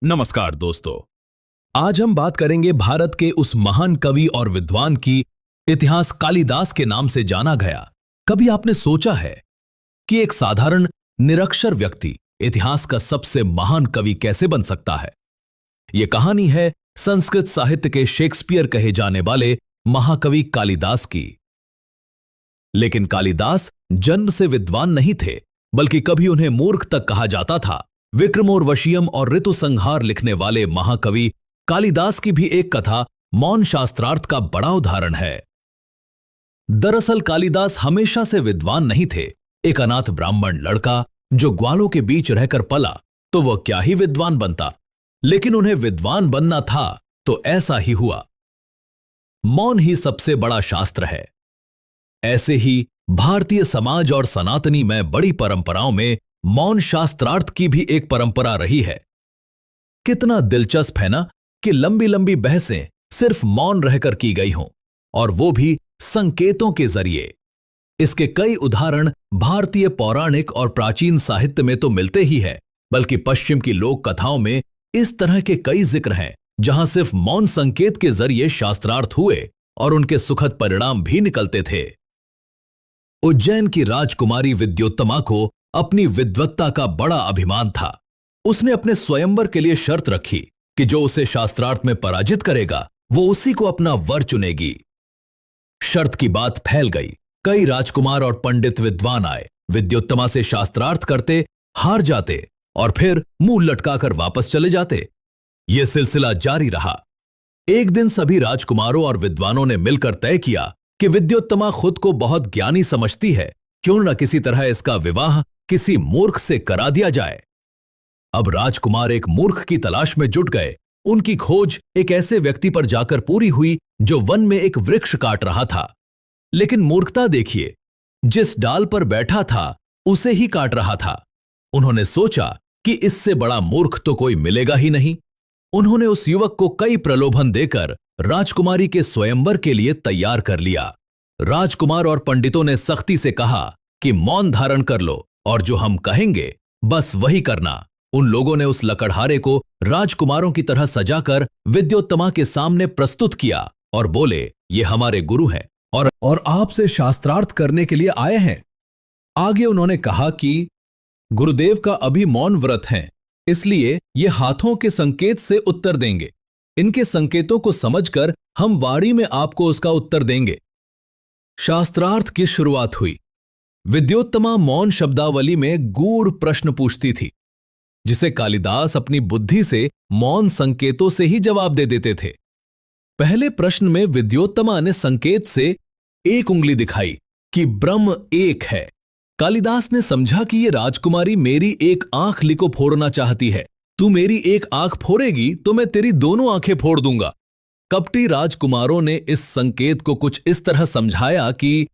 नमस्कार दोस्तों। आज हम बात करेंगे भारत के उस महान कवि और विद्वान की इतिहास कालिदास के नाम से जाना गया। कभी आपने सोचा है कि एक साधारण निरक्षर व्यक्ति इतिहास का सबसे महान कवि कैसे बन सकता है? यह कहानी है संस्कृत साहित्य के शेक्सपियर कहे जाने वाले महाकवि कालिदास की। लेकिन कालिदास जन्म से विद्वान नहीं थे, बल्कि कभी उन्हें मूर्ख तक कहा जाता था। विक्रमोर्वशीयम और ऋतु संहार लिखने वाले महाकवि कालिदास की भी एक कथा मौन शास्त्रार्थ का बड़ा उदाहरण है। दरअसल कालिदास हमेशा से विद्वान नहीं थे। एक अनाथ ब्राह्मण लड़का जो ग्वालों के बीच रहकर पला, तो वह क्या ही विद्वान बनता। लेकिन उन्हें विद्वान बनना था तो ऐसा ही हुआ। मौन ही सबसे बड़ा शास्त्र है। ऐसे ही भारतीय समाज और सनातनी में बड़ी परंपराओं में मौन शास्त्रार्थ की भी एक परंपरा रही है। कितना दिलचस्प है ना कि लंबी लंबी बहसें सिर्फ मौन रहकर की गई हों, और वो भी संकेतों के जरिए। इसके कई उदाहरण भारतीय पौराणिक और प्राचीन साहित्य में तो मिलते ही है, बल्कि पश्चिम की लोक कथाओं में इस तरह के कई जिक्र हैं जहां सिर्फ मौन संकेत के जरिए शास्त्रार्थ हुए और उनके सुखद परिणाम भी निकलते थे। उज्जैन की राजकुमारी विद्योत्तमा को अपनी विद्वत्ता का बड़ा अभिमान था। उसने अपने स्वयंवर के लिए शर्त रखी कि जो उसे शास्त्रार्थ में पराजित करेगा वो उसी को अपना वर चुनेगी। शर्त की बात फैल गई। कई राजकुमार और पंडित विद्वान आए, विद्योत्तमा से शास्त्रार्थ करते, हार जाते और फिर मुंह लटकाकर वापस चले जाते। यह सिलसिला जारी रहा। एक दिन सभी राजकुमारों और विद्वानों ने मिलकर तय किया कि विद्योत्तमा खुद को बहुत ज्ञानी समझती है, क्यों न किसी तरह इसका विवाह किसी मूर्ख से करा दिया जाए। अब राजकुमार एक मूर्ख की तलाश में जुट गए। उनकी खोज एक ऐसे व्यक्ति पर जाकर पूरी हुई जो वन में एक वृक्ष काट रहा था। लेकिन मूर्खता देखिए, जिस डाल पर बैठा था उसे ही काट रहा था। उन्होंने सोचा कि इससे बड़ा मूर्ख तो कोई मिलेगा ही नहीं। उन्होंने उस युवक को कई प्रलोभन देकर राजकुमारी के स्वयंवर के लिए तैयार कर लिया। राजकुमार और पंडितों ने सख्ती से कहा कि मौन धारण कर लो और जो हम कहेंगे बस वही करना। उन लोगों ने उस लकड़हारे को राजकुमारों की तरह सजाकर विद्योत्तमा के सामने प्रस्तुत किया और बोले, ये हमारे गुरु हैं और आपसे शास्त्रार्थ करने के लिए आए हैं। आगे उन्होंने कहा कि गुरुदेव का अभी मौन व्रत है, इसलिए ये हाथों के संकेत से उत्तर देंगे। इनके संकेतों को समझकर हम वाणी में आपको उसका उत्तर देंगे। शास्त्रार्थ की शुरुआत हुई। विद्योत्तमा मौन शब्दावली में गूढ़ प्रश्न पूछती थी, जिसे कालिदास अपनी बुद्धि से मौन संकेतों से ही जवाब दे देते थे। पहले प्रश्न में विद्योत्तमा ने संकेत से एक उंगली दिखाई कि ब्रह्म एक है। कालिदास ने समझा कि यह राजकुमारी मेरी एक आंख लिको फोड़ना चाहती है। तू मेरी एक आंख फोड़ेगी तो मैं तेरी दोनों आंखें फोड़ दूंगा। कपटी राजकुमारों ने इस संकेत को कुछ इस तरह समझाया कि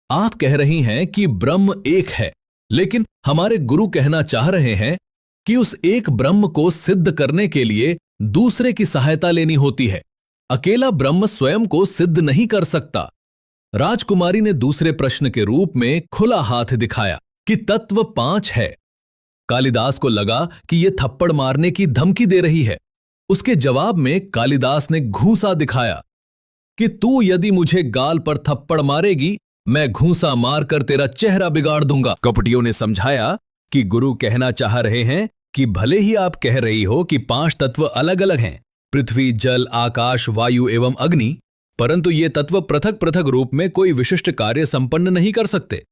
आप कह रही हैं कि ब्रह्म एक है, लेकिन हमारे गुरु कहना चाह रहे हैं कि उस एक ब्रह्म को सिद्ध करने के लिए दूसरे की सहायता लेनी होती है। अकेला ब्रह्म स्वयं को सिद्ध नहीं कर सकता। राजकुमारी ने दूसरे प्रश्न के रूप में खुला हाथ दिखाया कि तत्व 5 है। कालिदास को लगा कि यह थप्पड़ मारने की धमकी दे रही है। उसके जवाब में कालिदास ने घूंसा दिखाया कि तू यदि मुझे गाल पर थप्पड़ मारेगी, मैं घूंसा मारकर तेरा चेहरा बिगाड़ दूंगा। कपटियों ने समझाया कि गुरु कहना चाह रहे हैं कि भले ही आप कह रही हो कि 5 तत्व अलग अलग हैं, पृथ्वी, जल, आकाश, वायु एवं अग्नि, परंतु ये तत्व पृथक पृथक रूप में कोई विशिष्ट कार्य संपन्न नहीं कर सकते।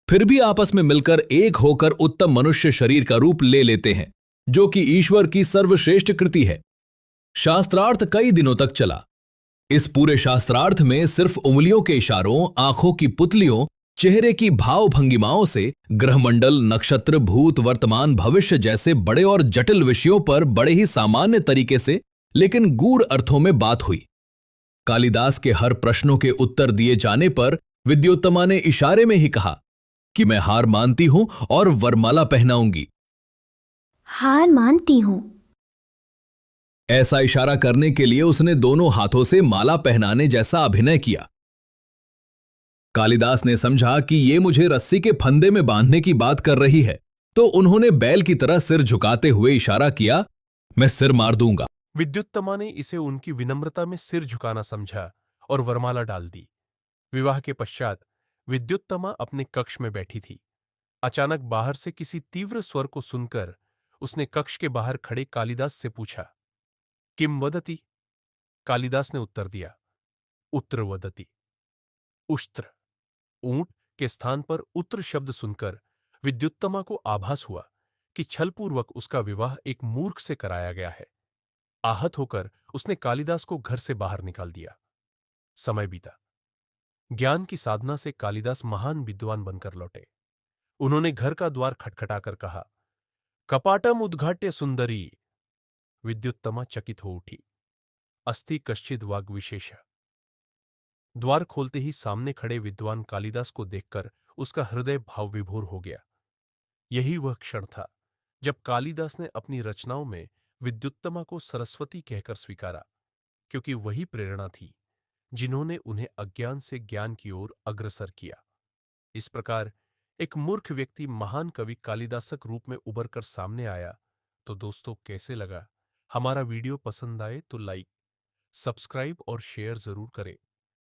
फिर भी आपस में मिलकर एक होकर उत्तम मनुष्य शरीर का रूप ले लेते हैं, जो कि ईश्वर की सर्वश्रेष्ठ कृति है। शास्त्रार्थ कई दिनों तक चला। इस पूरे शास्त्रार्थ में सिर्फ उंगलियों के इशारों, आंखों की पुतलियों, चेहरे की भाव भंगिमाओं से ग्रहमंडल, नक्षत्र, भूत, वर्तमान, भविष्य जैसे बड़े और जटिल विषयों पर बड़े ही सामान्य तरीके से लेकिन गूढ़ अर्थों में बात हुई। कालिदास के हर प्रश्नों के उत्तर दिए जाने पर विद्योत्तमा ने इशारे में ही कहा कि मैं हार मानती हूं और वरमाला पहनाऊंगी। हार मानती हूं। ऐसा इशारा करने के लिए उसने दोनों हाथों से माला पहनाने जैसा अभिनय किया। कालिदास ने समझा कि ये मुझे रस्सी के फंदे में बांधने की बात कर रही है, तो उन्होंने बैल की तरह सिर झुकाते हुए इशारा किया मैं सिर मार दूंगा। विद्युत्तमा ने इसे उनकी विनम्रता में सिर झुकाना समझा और वरमाला डाल दी। विवाह के पश्चात विद्युत्तमा अपने कक्ष में बैठी थी। अचानक बाहर से किसी तीव्र स्वर को सुनकर उसने कक्ष के बाहर खड़े कालिदास से पूछा, किम वदति? कालिदास ने उत्तर दिया, उत्र वदति। उष्ट्र, ऊंट के स्थान पर उत्र शब्द सुनकर विद्युत्तमा को आभास हुआ कि छलपूर्वक उसका विवाह एक मूर्ख से कराया गया है। आहत होकर उसने कालिदास को घर से बाहर निकाल दिया। समय बीता। ज्ञान की साधना से कालिदास महान विद्वान बनकर लौटे। उन्होंने घर का द्वार खटखटाकर कहा, कपाटम उद्घाट्य सुंदरी। विद्युत्तमा चकित हो उठी। अस्ति कश्चिद वाग्विशेष। द्वार खोलते ही सामने खड़े विद्वान कालिदास को देखकर उसका हृदय भावविभोर हो गया। यही वह क्षण था जब कालिदास ने अपनी रचनाओं में विद्युत्तमा को सरस्वती कहकर स्वीकारा, क्योंकि वही प्रेरणा थी जिन्होंने उन्हें अज्ञान से ज्ञान की ओर अग्रसर किया। इस प्रकार एक मूर्ख व्यक्ति महान कवि कालिदासक रूप में उभरकर सामने आया। तो दोस्तों, कैसे लगा? हमारा वीडियो पसंद आए तो लाइक, सब्सक्राइब और शेयर जरूर करें।